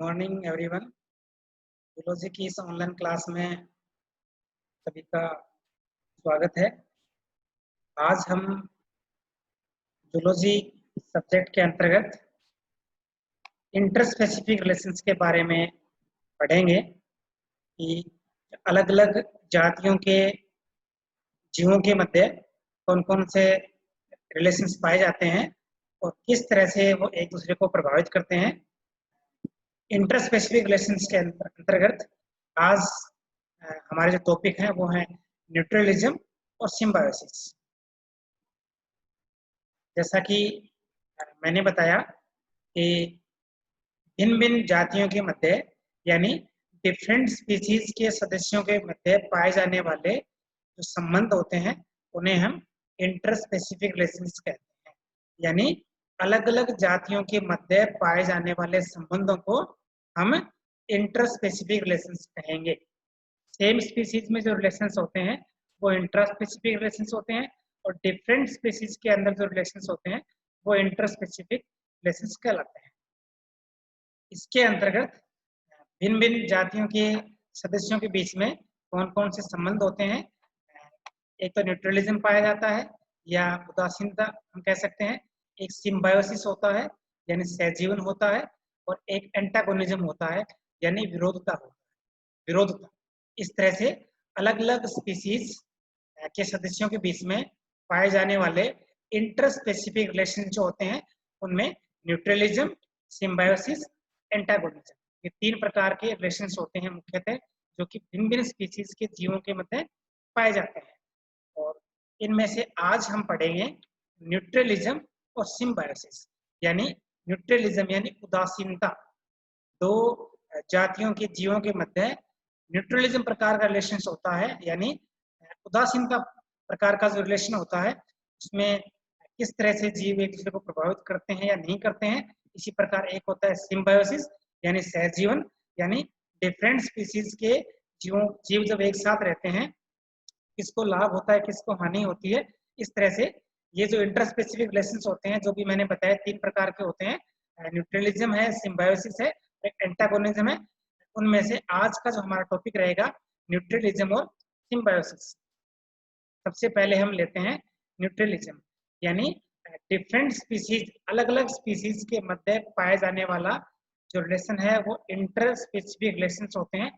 Morning everyone. Zoology की इस online class में सभी का स्वागत है। आज हम जूलॉजी सब्जेक्ट के अंतर्गत इंटरस्पेसिफिक रिलेशंस के बारे में पढ़ेंगे कि अलग-अलग जातियों के जीवों के मध्य कौन-कौन से रिलेशंस पाए जाते हैं और किस तरह से वो एक दूसरे को प्रभावित करते हैं। इंटरस्पेसिफिक रिलेशंस के अंतर्गत आज हमारे जो टॉपिक है वो है न्यूट्रलिज्म और सिम्बायोसिस। जैसा कि मैंने बताया कि भिन्न-भिन्न जातियों के मध्य यानी डिफरेंट स्पीशीज के सदस्यों के मध्य पाए जाने वाले जो संबंध होते हैं उन्हें हम इंटरस्पेसिफिक रिलेशंस कहते हैं। यानी अलग-अलग जातियों के मध्य पाए जाने वाले संबंधों को हम इंटरस्पेसिफिक रिलेशंस कहेंगे। सेम स्पीशीज में जो रिलेशंस होते हैं वो इंट्रास्पेसिफिक रिलेशंस होते हैं और डिफरेंट स्पीशीज के अंदर जो रिलेशंस होते हैं वो इंटरस्पेसिफिक रिलेशंस कहलाते हैं। इसके अंतर्गत भिन्न-भिन्न जातियों के सदस्यों के बीच में कौन-कौन से संबंध होते हैं। एक तो न्यूट्रलिज्म पाया जाता है या उदासीनता हम कह सकते हैं। एक सिम्बायोसिस होता है यानी सहजीवन होता है और एक एंटागोनिज्म होता है यानी विरोधता। इस तरह से अलग-अलग स्पीशीज के सदस्यों के बीच में पाए जाने वाले इंटरस्पेसिफिक रिलेशन जो होते हैं उनमें न्यूट्रलिज्म, सिम्बायोसिस, एंटागोनिज्म ये तीन प्रकार के रिलेशंस होते हैं मुख्यतः जो कि भिन्न-भिन्न स्पीशीज के जीवों के मध्य पाए जाते हैं। और इनमें से आज हम पढ़ेंगे न्यूट्रलिज्म और सिम्बायोसिस। यानी न्यूट्रलिज्म यानी उदासीनता, दो जातियों के जीवों के मध्य न्यूट्रलिज्म प्रकार का रिलेशन होता है यानी उदासीनता प्रकार का जो रिलेशन होता है उसमें किस तरह से जीव एक दूसरे को प्रभावित करते हैं या नहीं करते हैं। इसी प्रकार एक होता है सिम्बायोसिस यानी सहजीवन यानी डिफरेंट स्पीशीज के जीव जब एक साथ रहते हैं किसको लाभ होता है किसको हानि होती है। इस तरह से ये जो इंटरस्पेसिफिक रिलेशंस होते हैं जो भी मैंने बताया तीन प्रकार के होते हैं, न्यूट्रलिज्म है, सिम्बायोसिस है, एंटागोनिज्म है। उनमें से आज का जो हमारा टॉपिक रहेगा न्यूट्रलिज्म और सिम्बायोसिस। सबसे पहले हम लेते हैं न्यूट्रलिज्म यानी डिफरेंट स्पीशीज अलग-अलग स्पीशीज के मध्य पाए जाने वाला जो रिलेशन है वो इंटरस्पेसिफिक रिलेशंस होते हैं।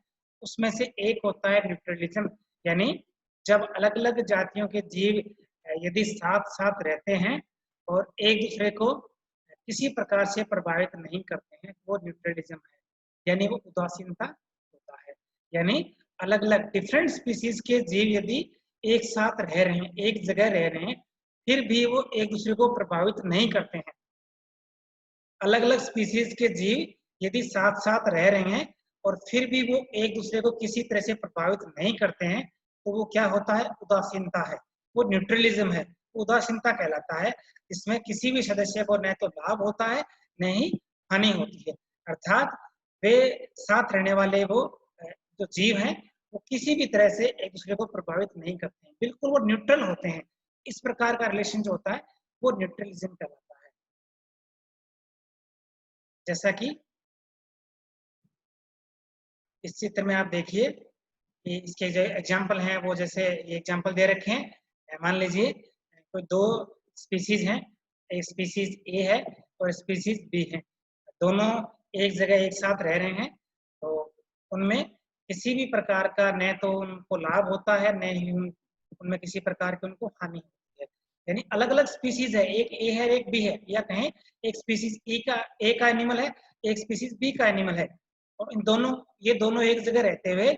उसमें से एक होता है न्यूट्रलिज्म यानी जब अलग-अलग जातियों के जीव यदि साथ-साथ रहते हैं और एक दूसरे को किसी प्रकार से प्रभावित नहीं करते हैं वो न्यूट्रलिज्म है यानी वो उदासीनता होता है। यानी अलग-अलग डिफरेंट स्पीशीज के जीव यदि एक साथ रह रहे हैं, एक जगह रह रहे हैं, फिर भी वो एक दूसरे को प्रभावित नहीं करते हैं। अलग-अलग स्पीशीज के जीव यदि साथ-साथ रह रहे हैं और फिर भी वो एक दूसरे को किसी तरह से प्रभावित नहीं करते हैं तो वो क्या होता है? उदासीनता है, वो न्यूट्रलिज्म है, उदासीनता कहलाता है। इसमें किसी भी सदस्य को न तो लाभ होता है न ही हानि होती है। अर्थात वे साथ रहने वाले वो जो जीव हैं वो किसी भी तरह से एक दूसरे को प्रभावित नहीं करते हैं, बिल्कुल वो न्यूट्रल होते हैं। इस प्रकार का रिलेशन जो होता है वो न्यूट्रलिज्म कहलाता है। जैसा कि इस चित्र में आप देखिए कि इसके जो एग्जाम्पल हैं वो जैसे ये एग्जाम्पल दे रखे हैं। मान लीजिए कोई दो स्पीशीज हैं, एक स्पीशीज ए है और स्पीशीज बी है। दोनों एक जगह एक साथ रह रहे हैं तो उनमें किसी भी प्रकार का न तो उनको लाभ होता है न ही उनमें किसी प्रकार की उनको हानि होती है। यानी अलग-अलग स्पीशीज है, एक ए है एक बी है, या कहें एक स्पीशीज ए का एनिमल है, एक स्पीशीज बी का एनिमल है और ये दोनों एक जगह रहते हुए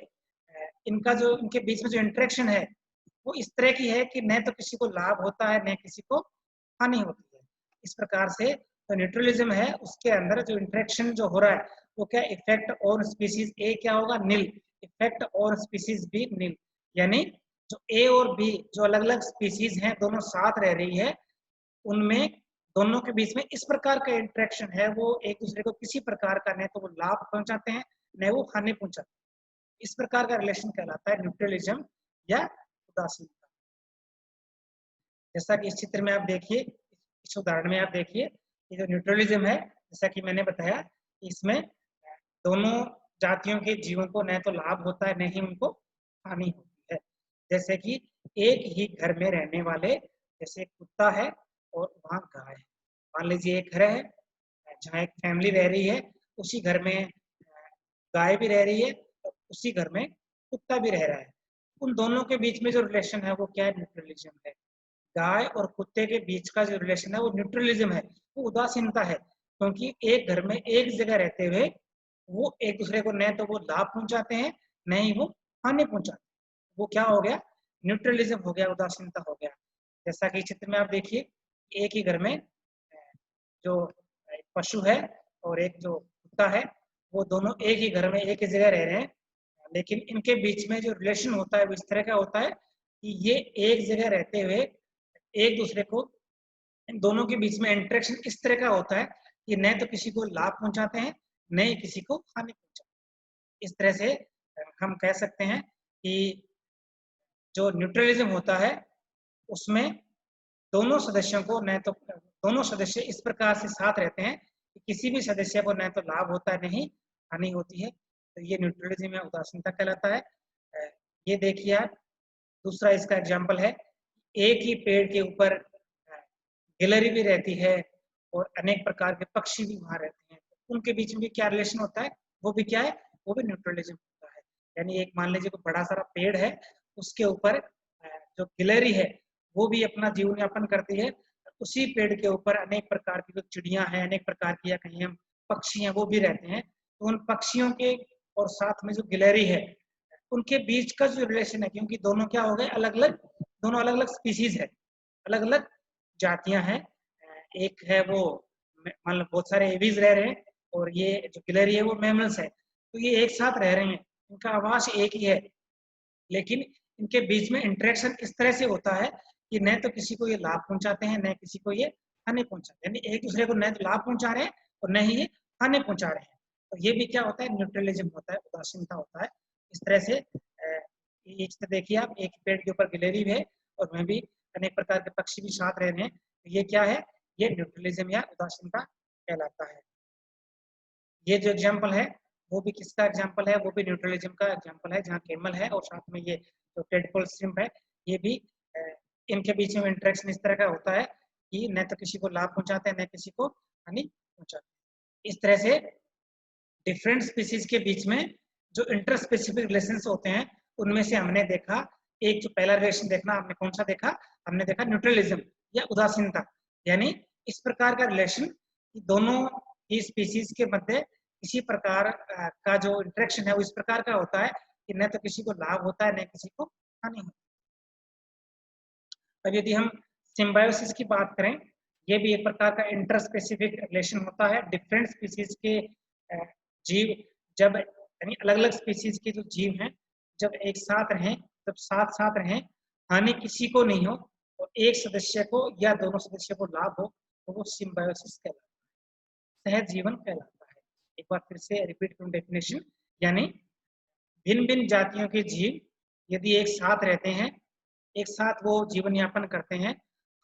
इनका जो इनके बीच में जो इंटरेक्शन है वो इस तरह की है कि न तो किसी को लाभ होता है न किसी को हानि होती है। इस प्रकार से तो न्यूट्रलिज्म है उसके अंदर जो इंटरेक्शन जो हो रहा है वो क्या इफेक्ट ऑन स्पीशीज ए क्या होगा? नील। Effect on species B Neil. यानी जो ए और बी जो अलग-अलग स्पीशीज हैं दोनों साथ रह रही है उनमें दोनों के बीच में इस प्रकार का इंटरेक्शन है वो एक दूसरे को किसी प्रकार का न तो वो लाभ पहुंचाते हैं न वो हानि पहुंचाते हैं। इस प्रकार का रिलेशन कहलाता है न्यूट्रलिज्म या उदासीनता। जैसा कि इस चित्र में आप देखिए, इस उदाहरण में आप देखिए ये जो न्यूट्रलिज्म है जैसा कि मैंने बताया इसमें दोनों जातियों के जीवों को न तो लाभ होता है न ही उनको हानि होती है। जैसे कि एक ही घर में रहने वाले, जैसे कुत्ता है और वहाँ गाय है। मान लीजिए एक घर है जहाँ एक फैमिली रह रही है, उसी घर में गाय भी रह रही है और उसी घर में कुत्ता भी रह रहा है। उन दोनों के बीच में जो रिलेशन है वो क्या है? न्यूट्रलिज्म है। गाय और कुत्ते के बीच का जो रिलेशन है वो न्यूट्रलिज्म है, वो उदासीनता है। क्योंकि एक घर में एक जगह रहते हुए वो एक दूसरे को न तो वो लाभ पहुंचाते हैं न ही वो हानि पहुंचाते हैं। वो क्या हो गया? न्यूट्रलिज्म हो गया, उदासीनता हो गया। जैसा कि चित्र में आप देखिए, एक ही घर में जो एक पशु है और एक जो कुत्ता है, वो दोनों एक ही घर में एक ही जगह रह रहे हैं, लेकिन इनके बीच में जो रिलेशन होता है वो इस तरह का होता है कि ये एक जगह रहते हुए एक दूसरे को, इन दोनों के बीच में इंटरेक्शन इस तरह का होता है कि न तो किसी को लाभ पहुंचाते हैं न ही किसी को हानि पहुंचाते हैं। इस तरह से हम कह सकते हैं कि जो न्यूट्रलिज्म होता है उसमें दोनों सदस्यों को न तो दोनों सदस्य इस प्रकार से साथ रहते हैं कि किसी भी सदस्य को न तो लाभ होता है नहीं हानि होती है। तो ये न्यूट्रलिज्म या उदासीनता कहलाता है। ये देखिए आप, दूसरा इसका एग्जाम्पल है, एक ही पेड़ के ऊपर गिलहरी भी रहती है और अनेक प्रकार के पक्षी भी वहां रहते हैं। उनके बीच में भी क्या रिलेशन होता है? वो भी क्या है? वो भी न्यूट्रलिज्म होता है। यानी एक मान लीजिए कोई बड़ा सारा पेड़ है, उसके ऊपर जो गिलहरी है वो भी अपना जीवन यापन करती है। उसी पेड़ के ऊपर अनेक प्रकार की जो चिड़िया हैं, अनेक प्रकार की या कहीं हम पक्षी हैं वो भी रहते हैं। तो उन पक्षियों के और साथ में जो गिलहरी है उनके बीच का जो रिलेशन है, क्योंकि दोनों क्या हो गए? अलग अलग, दोनों अलग अलग स्पीसीज है, अलग अलग जातियां हैं। एक है वो मान लो बहुत सारे एवीज रह रहे हैं और ये जो गिलहरी है वो मैमल्स है, तो ये एक साथ रह रहे हैं, इनका आवास एक ही है, लेकिन इनके बीच में इंटरेक्शन इस तरह से होता है कि न तो किसी को ये लाभ पहुंचाते हैं न किसी को ये हानि पहुंचाते हैं। यानी एक दूसरे को न तो लाभ पहुंचा रहे हैं और न ही ये हानि पहुंचा रहे हैं। तो ये भी क्या होता है? न्यूट्रलिज्म होता है, उदासीनता होता है। इस तरह से एक तो देखिए आप, एक पेड़ के ऊपर गिलहरी भी है और वह भी अनेक प्रकार के पक्षी भी साथ रह रहे हैं। तो ये क्या है? ये न्यूट्रलिज्म या उदासीनता कहलाता है। ये जो एग्जाम्पल है वो भी किसका एग्जाम्पल है? वो भी न्यूट्रलिज्म का एग्जाम्पल है, जहाँ कैमल है और साथ में ये जो टेडपोल श्रिम्प है, ये भी इनके बीच में इंटरेक्शन इस तरह का होता है कि न तो किसी को लाभ पहुंचाते हैं न किसी को हानि पहुंचाते हैं। इस तरह से डिफरेंट स्पीसीज के बीच में जो इंटर स्पेसिफिक रिलेशन होते हैं उनमें से हमने देखा, एक जो पहला रिलेशन देखना आपने कौन सा देखा? हमने देखा न्यूट्रलिज्म या उदासीनता। यानी इस प्रकार का रिलेशन कि दोनों ही स्पीसीज के मध्य किसी प्रकार का जो इंटरेक्शन है वो इस प्रकार का होता है कि न तो किसी को लाभ होता है न किसी को हानि होती है। अब यदि हम सिम्बायोसिस की बात करें, ये भी एक प्रकार का इंटर स्पेसिफिक रिलेशन होता है। डिफरेंट स्पीसीज के जीव जब, यानी अलग अलग स्पीसीज के जो जीव हैं जब एक साथ रहें, जब साथ साथ रहें, हानि किसी को नहीं हो और एक सदस्य को या दोनों सदस्य को लाभ हो, तो वो सिम्बायोसिस कहलाता है, सहज जीवन कहलाता है। एक बार फिर से रिपीट करूं डेफिनेशन, यानी भिन्न भिन्न जातियों के जीव यदि एक साथ रहते हैं, एक साथ वो जीवन यापन करते हैं,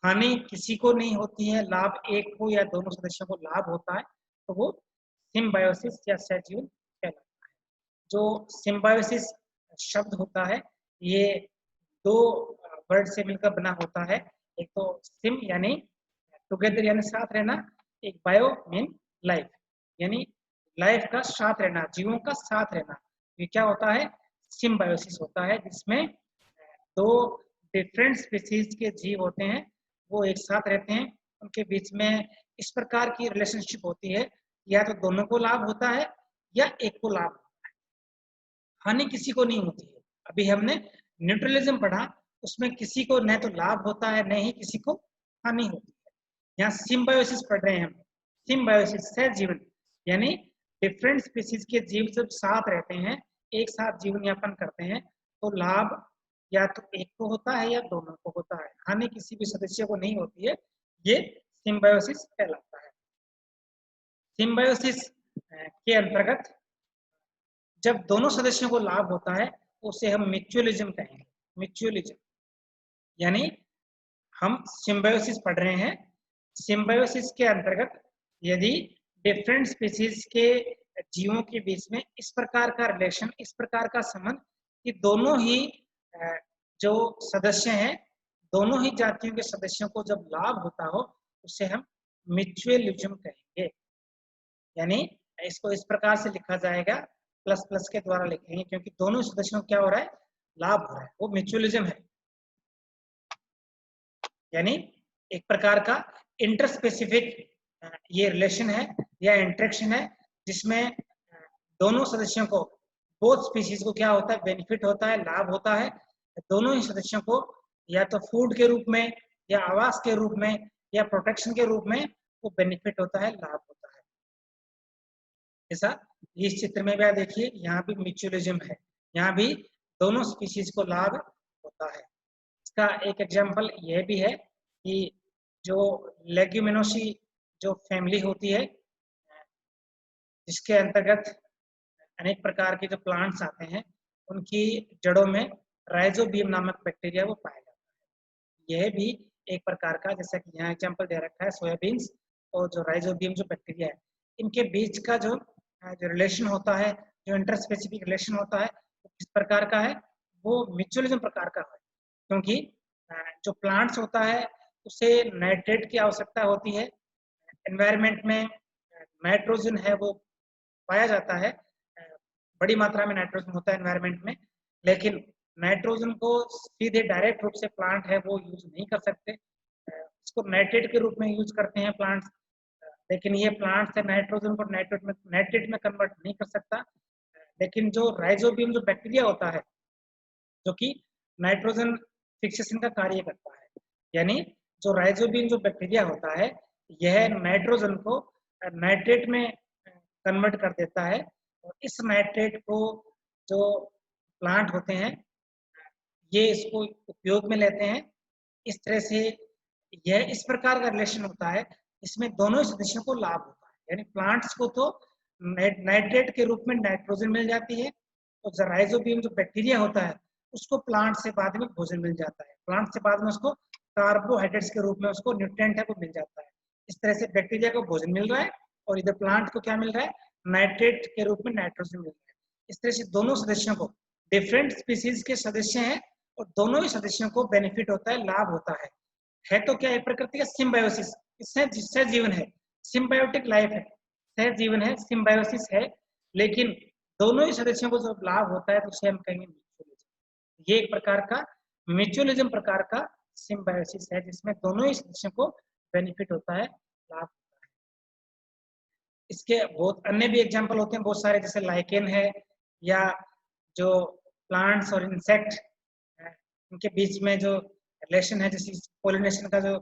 हानि किसी को नहीं होती है, लाभ एक को या दोनों सदस्यों को लाभ होता है, तो वो सिम्बायोसिस या सहजीवन कहलाता है। जो सिम्बायोसिस शब्द होता है ये दो वर्ड से मिलकर बना होता है। एक तो सिम यानी टुगेदर यानी साथ रहना, एक बायो मीन लाइफ यानी लाइफ का साथ रहना, जीवों का साथ रहना। ये क्या होता है? सिम्बायोसिस होता है, जिसमें दो डिफरेंट स्पीसीज के जीव होते हैं, वो एक साथ रहते हैं, उनके बीच में इस प्रकार की रिलेशनशिप होती है, या तो दोनों को लाभ होता है या एक को लाभ होता है, हानि किसी को नहीं होती है। अभी हमने न्यूट्रलिज्म पढ़ा, उसमें किसी को न तो लाभ होता है न ही किसी को हानि होती है। यहाँ सिम्बायोसिस पढ़ रहे हैं हम, सिम्बायोसिस सहज जीवन, यानी डिफरेंट स्पीसीज के जीव जब साथ रहते हैं, एक साथ जीवन यापन करते हैं, तो लाभ या तो एक को होता है या दोनों को होता है, हानि किसी भी सदस्य को नहीं होती है। ये सिम्बायोसिस कहलाता है। सिम्बायोसिस के अंतर्गत जब दोनों सदस्यों को लाभ होता है तो उसे हम म्यूचुअलिज्म कहेंगे। म्यूचुअलिज्म यानी हम सिम्बायोसिस पढ़ रहे हैं, सिम्बायोसिस के अंतर्गत यदि डिफरेंट स्पीसीज के जीवों के बीच में इस प्रकार का रिलेशन, इस प्रकार का संबंध कि दोनों ही जो सदस्य हैं, दोनों ही जातियों के सदस्यों को जब लाभ होता हो उसे हम म्यूचुअलिज्म कहेंगे। यानी इसको इस प्रकार से लिखा जाएगा, प्लस प्लस के द्वारा लिखेंगे, क्योंकि दोनों सदस्यों को क्या हो रहा है, लाभ हो रहा है, वो म्यूचुअलिज्म है। यानी एक प्रकार का इंटरस्पेसिफिक ये रिलेशन है या इंटरेक्शन है, जिसमें दोनों सदस्यों को, बोथ स्पीशीज को क्या होता है, बेनिफिट होता है, लाभ होता है। दोनों ही सदस्यों को या तो फूड के रूप में या आवास के रूप में या प्रोटेक्शन के रूप में वो बेनिफिट होता है, लाभ होता है। ऐसा इस चित्र में भी आप देखिए, यहाँ भी म्यूचुअलिज्म है, यहाँ भी दोनों स्पीशीज को लाभ होता है। इसका एक एग्जाम्पल यह भी है कि जो लेग्यूमिनोसी जो फैमिली होती है, जिसके अंतर्गत अनेक प्रकार के जो प्लांट्स आते हैं, उनकी जड़ों में राइजोबियम नामक बैक्टीरिया वो पाया जाता है। यह भी एक प्रकार का, जैसा कि यहाँ एग्जाम्पल दे रखा है, सोयाबीन्स और जो राइजोबियम जो बैक्टीरिया है, इनके बीच का जो रिलेशन होता है, जो इंटरस्पेसिफिक रिलेशन होता है, वो किस प्रकार का है, वो म्यूचुअलिज्म प्रकार का है। क्योंकि जो प्लांट्स होता है उसे नाइट्रेट की आवश्यकता होती है, एनवायरनमेंट में नाइट्रोजन है वो पाया जाता है, बड़ी मात्रा में नाइट्रोजन होता है एनवायरनमेंट में, लेकिन नाइट्रोजन को सीधे डायरेक्ट रूप से प्लांट है वो यूज नहीं कर सकते, इसको नाइट्रेट के रूप में यूज करते हैं प्लांट्स, लेकिन ये प्लांट से नाइट्रोजन को नाइट्रेट में कन्वर्ट नहीं कर सकता। लेकिन जो राइजोबियम जो बैक्टीरिया होता है, जो कि नाइट्रोजन फिक्सेशन का कार्य करता है, यानी जो राइजोबियम जो बैक्टीरिया होता है, यह नाइट्रोजन को नाइट्रेट में कन्वर्ट कर देता है, और इस नाइट्रेट को जो प्लांट होते हैं ये इसको उपयोग में लेते हैं। इस तरह से यह इस प्रकार का रिलेशन होता है, इसमें दोनों सदस्यों को लाभ होता है। यानी प्लांट्स को तो नाइट्रेट के रूप में नाइट्रोजन मिल जाती है, और जो राइजोबियम जो बैक्टीरिया होता है उसको प्लांट से बाद में भोजन मिल जाता है, प्लांट से बाद में उसको कार्बोहाइड्रेट्स के रूप में उसको न्यूट्रिएंट है वो मिल जाता है। इस तरह से बैक्टीरिया को भोजन मिल रहा है और इधर प्लांट को क्या मिल रहा है, नाइट्रेट के रूप में नाइट्रोजन मिल रहा है। इस तरह से दोनों सदस्यों को, डिफरेंट स्पीसीज के सदस्य हैं और दोनों ही सदस्यों को बेनिफिट होता है, लाभ होता है तो क्या है, प्रकृति का सिम्बायोसिस, इससे जिससे जीवन है, सिम्बायोटिक लाइफ है, सह जीवन है, सिम्बायोसिस है, लेकिन दोनों ही सदस्यों को जब लाभ होता है तो उसे हम कहेंगे म्यूचुअलिज्म। ये एक प्रकार का म्यूचुअलिज्म प्रकार का सिम्बायोसिस है, जिसमें दोनों ही सदस्यों को बेनिफिट होता है, लाभ होता है। इसके बहुत अन्य भी एग्जाम्पल होते हैं बहुत सारे, जैसे लाइकेन है, या जो प्लांट्स और इंसेक्ट उनके बीच में जो रिलेशन है, जैसे पोलिनेशन का जो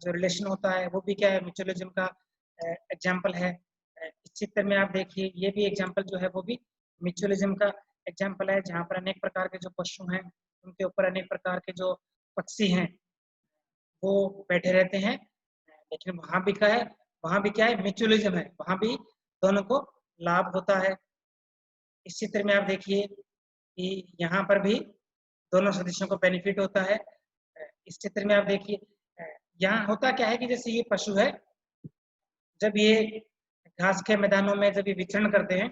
रिलेशन होता है, वो भी क्या है, म्यूचुअलिज्म का एग्जाम्पल है। इस चित्र में आप देखिए, ये भी एग्जाम्पल जो है वो भी म्यूचुअलिज्म का एग्जाम्पल है, जहाँ पर अनेक प्रकार के जो पशु हैं, उनके ऊपर अनेक प्रकार के जो पक्षी हैं वो बैठे रहते हैं, लेकिन वहां भी क्या है, म्यूचुअलिज्म है, वहां भी दोनों को लाभ होता है। इस चित्र में आप देखिए कि यहाँ पर भी दोनों सदस्यों को बेनिफिट होता है। इस चित्र में आप देखिए, यहाँ होता क्या है कि जैसे ये पशु है, जब ये घास के मैदानों में जब ये विचरण करते हैं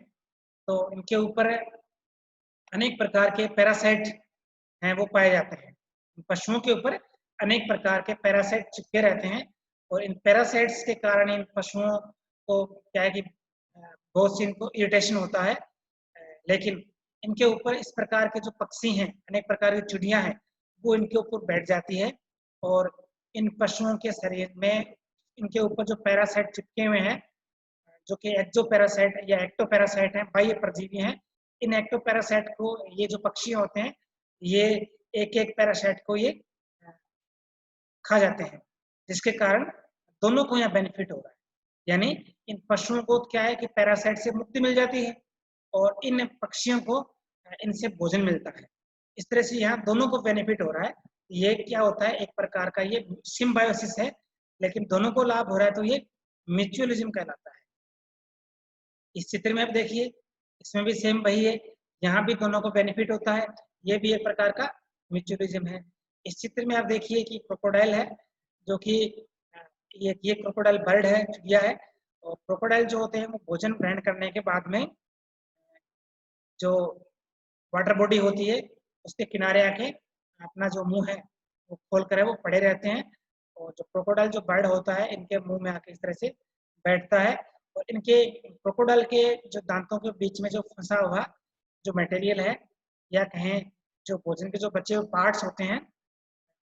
तो इनके ऊपर अनेक प्रकार के पैरासाइट हैं वो पाए जाते हैं। पशुओं के ऊपर अनेक प्रकार के पैरासाइट चिपके रहते हैं, और इन पैरासाइट्स के कारण इन पशुओं को क्या है कि बहुत सी इनको इरिटेशन होता है, लेकिन इनके ऊपर इस प्रकार के जो पक्षी हैं, अनेक प्रकार की चिड़िया हैं, वो इनके ऊपर बैठ जाती है, और इन पशुओं के शरीर में इनके ऊपर जो पैरासाइट चिपके हुए हैं, जो कि एक्टो पैरासाइट या एक्टो पैरासाइट हैं, बाह्य परजीवी हैं, इन एक्टो पैरासाइट को ये जो पक्षी होते हैं, ये एक एक पैरासाइट को ये खा जाते हैं, जिसके कारण दोनों को यहाँ बेनिफिट हो रहा है। यानी इन पशुओं को क्या है कि पैरासाइट से मुक्ति मिल जाती है, और इन पक्षियों को इनसे भोजन मिलता है। इस तरह से यहाँ दोनों को बेनिफिट हो रहा है। ये क्या होता है, एक प्रकार का ये सिम्बायोसिस है, लेकिन दोनों को लाभ हो रहा है, तो ये म्यूचुअलिज्म कहलाता है। इस चित्र में आप देखिए, इसमें भी सेम वही है, यहाँ भी दोनों को बेनिफिट होता है, ये भी एक प्रकार का म्यूचुअलिज्म है। इस चित्र में आप देखिए कि क्रोकोडाइल है, जो कि ये क्रोकोडाइल बर्ड है, चिड़िया है, और क्रोकोडाइल जो होते हैं वो भोजन ग्रहण करने के बाद में जो वाटर बॉडी होती है उसके किनारे आके अपना जो मुंह है वो खोल कर वो पड़े रहते हैं। और जो क्रोकोडाइल जो बर्ड होता है इनके मुंह में आके इस तरह से बैठता है और इनके क्रोकोडाइल के जो दांतों के बीच में जो फंसा हुआ जो मटेरियल है या कहें जो भोजन के जो बचे हुए पार्ट्स होते हैं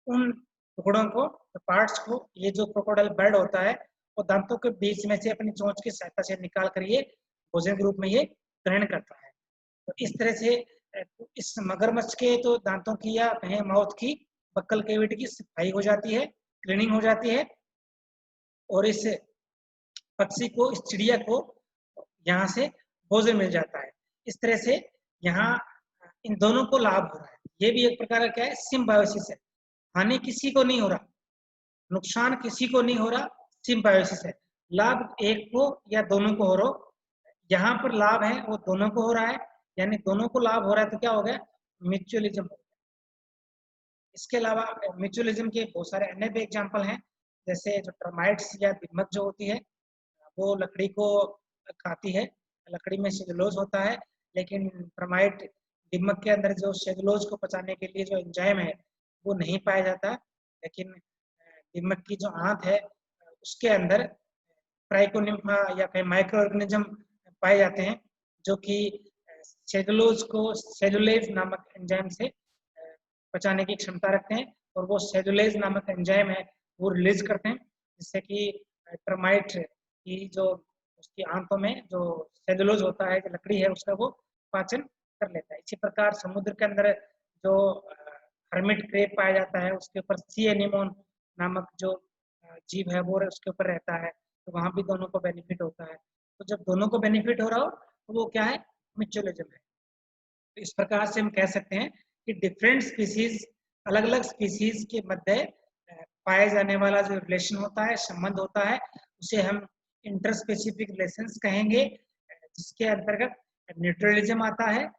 उन टुकड़ों को पार्ट्स को ये जो क्रोकोडाइल बर्ड होता है वो दांतों के बीच में से अपनी चोंच की सहायता से निकाल कर ये भोजन के रूप में ये ग्रहण करता है। तो इस तरह से इस मगरमच्छ के तो दांतों की या कहें माउथ की बक्कल कैविटी की सफाई हो जाती है, क्लीनिंग हो जाती है और इस पक्षी को, इस चिड़िया को यहाँ से भोजन मिल जाता है। इस तरह से यहाँ इन दोनों को लाभ हो रहा है। ये भी एक प्रकार का क्या है, सिम्बायोसिस है। हानि किसी को नहीं हो रहा, नुकसान किसी को नहीं हो रहा, सिम्बायोसिस है। लाभ एक को या दोनों को हो रहा हो, यहाँ पर लाभ है वो दोनों को हो रहा है, यानी दोनों को लाभ हो रहा है तो क्या हो गया, म्यूचुअलिज्म हो गया। इसके अलावा म्यूचुअलिज्म के बहुत सारे अन्य भी एग्जाम्पल हैं, जैसे जो टर्माइट्स या दीमक जो होती है वो लकड़ी को खाती है, लकड़ी में सेलुलोज होता है, लेकिन टर्माइट दीमक के अंदर जो सेलुलोज को पचाने के लिए जो एंजाइम है वो नहीं पाया जाता। लेकिन दीमक की जो आंत है उसके अंदर ट्राइकोनिम्फा या कहीं माइक्रो ऑर्गेनिज्म पाए जाते हैं जो कि सेलुलोज को सेलुलेज नामक एंजाइम से पचाने की क्षमता रखते हैं और वो सेलुलेज नामक एंजाइम है वो रिलीज करते हैं, जिससे कि टर्माइट की जो उसकी आंतों में जो सेलुलोज होता है, जो लकड़ी है उसका वो पाचन कर लेता है। इसी प्रकार समुद्र के अंदर जो हर्मिट क्रेब पाया जाता है उसके ऊपर सी एनीमोन नामक जो जीव है वो उसके ऊपर रहता है, तो वहां भी दोनों को बेनिफिट होता है। तो जब दोनों को बेनिफिट हो रहा हो तो वो क्या है, म्यूचुअलिज्म है। तो इस प्रकार से हम कह सकते हैं कि डिफरेंट स्पीसीज, अलग अलग स्पीसीज के मध्य पाए जाने वाला जो रिलेशन होता है, संबंध होता है, उसे हम इंटरस्पेसिफिक रिलेशंस कहेंगे, जिसके अंतर्गत न्यूट्रलिज्म आता है,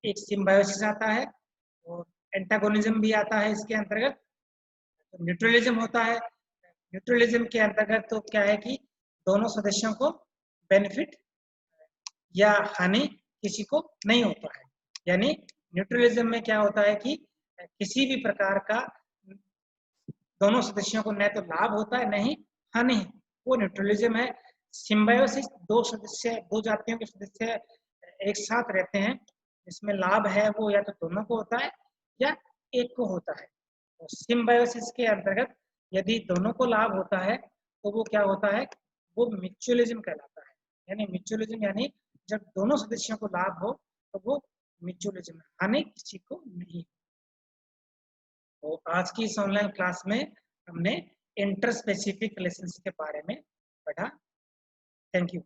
एक सिम्बायोसिस आता है और एंटागोनिज्म भी आता है इसके अंतर्गत। तो न्यूट्रलिज्म होता है, न्यूट्रलिज्म के अंतर्गत तो क्या है कि दोनों सदस्यों को बेनिफिट या हानि किसी को नहीं होता है। यानी न्यूट्रलिज्म में क्या होता है कि किसी भी प्रकार का दोनों सदस्यों को न तो लाभ होता है नहीं हानि, वो न्यूट्रलिज्म है। सिम्बायोसिस दो सदस्य, दो जातियों के सदस्य एक साथ रहते हैं, जिसमें लाभ है वो या तो दोनों को होता है या एक को होता है। तो सिम्बायोसिस के अंतर्गत यदि दोनों को लाभ होता है तो वो क्या होता है, वो म्यूचुअलिज्म कहलाता है। यानी म्यूचुअलिज्म यानी जब दोनों सदस्यों को लाभ हो तो वो म्यूचुअलिज्म है, हानि किसी को नहीं। तो आज की इस ऑनलाइन क्लास में हमने इंटरस्पेसिफिक रिलेशंस के बारे में पढ़ा। Thank you.